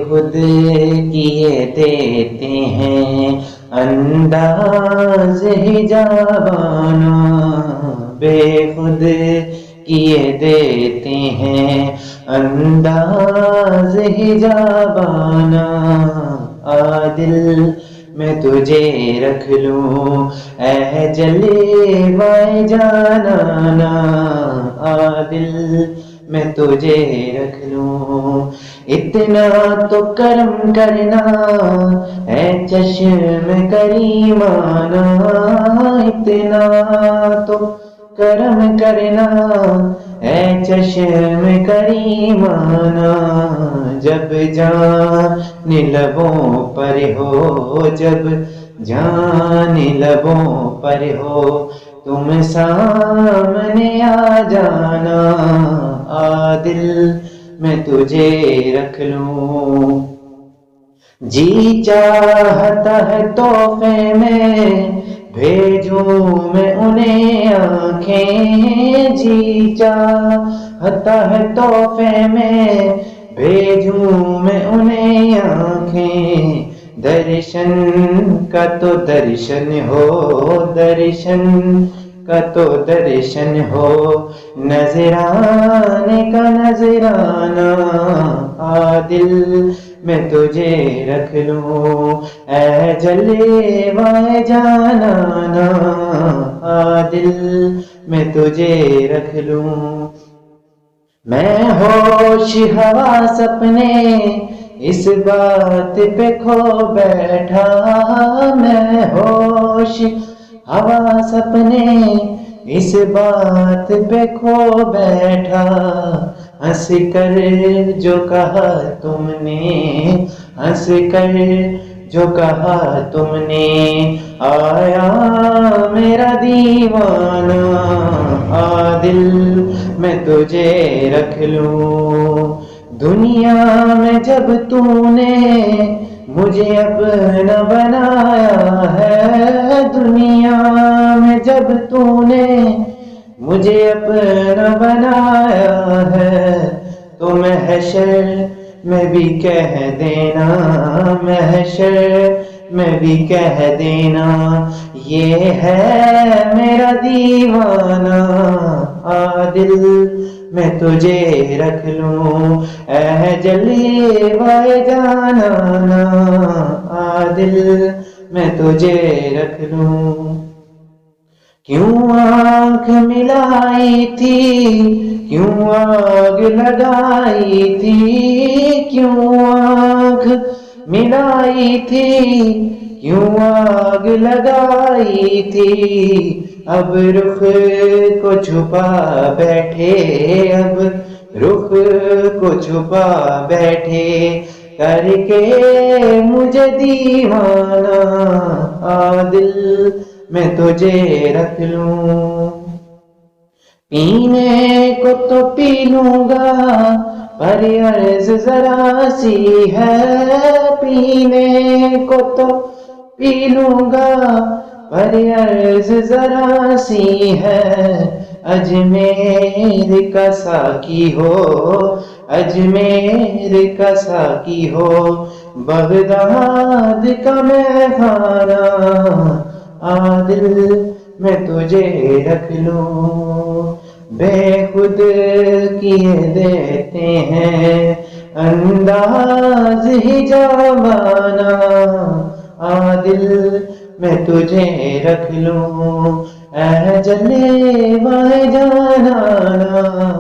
خود کیے دیتے ہیں انداز حجابانہ، بے خود کیے دیتے ہیں انداز حجابانہ، دل میں تجھے رکھ لوں اے جلوۂ جانانا، دل میں تجھے رکھ لوں، اتنا تو کرم کرنا اے چشم کریمانہ، اتنا تو کرم کرنا اے چشم کریمانہ، جب جان لبوں پر ہو، جب جان لبوں پر ہو تم سامنے آ جانا، دل میں تجھے رکھ لوں، جی چاہتا ہے تحفے میں بھیجوں میں انہیں آنکھیں، جی چاہتا ہے تحفے میں بھیجوں میں انہیں آنکھیں، درشن کا تو درشن ہو، درشن کا تو درشن ہو، نذرانے کا نذرانہ، دل میں تجھے رکھ لوں اے جلوۂ جانانا، دل میں تجھے رکھ لوں، میں ہوش حواس اپنے اس بات پہ کھو بیٹھا، میں ہوش حواس اپنے اس بات پہ کھو بیٹھا، ہنس کر جو کہا تم نے، ہنس کر جو کہا تم نے، آیا میرا دیوانہ، دل میں تجھے رکھ لوں، دنیا میں جب تو نے مجھے اپنا بنایا ہے، دنیا میں جب تو نے مجھے اپنا بنایا ہے، تو محشر میں بھی کہہ دینا، محشر میں بھی کہہ دینا، یہ ہے میرا دیوانہ، دل میں تجھے رکھ لوں اے جلوۂ جانانا، دل میں تجھے رکھ لوں، کیوں آنکھ ملائی تھی، کیوں آگ لگائی تھی، کیوں آنکھ ملائی تھی، کیوں آگ لگائی تھی، اب رخ کو چھپا بیٹھے، اب رخ کو چھپا بیٹھے، کر کے مجھے دیوانہ، دل میں تجھے رکھ لوں، پینے کو تو پی لوں گا پر عرض ذرا سی ہے، پینے کو تو پی لوں گا پر عرض ذرا سی ہے، اجمیر کا ساقی ہو، اجمیر کا ساقی ہو، بغداد کا میخانہ، دل میں تجھے رکھ لوں، بے خود کیے دیتے ہیں انداز حجابانہ، دل میں تجھے رکھ لوں اے جلوۂ جانانا۔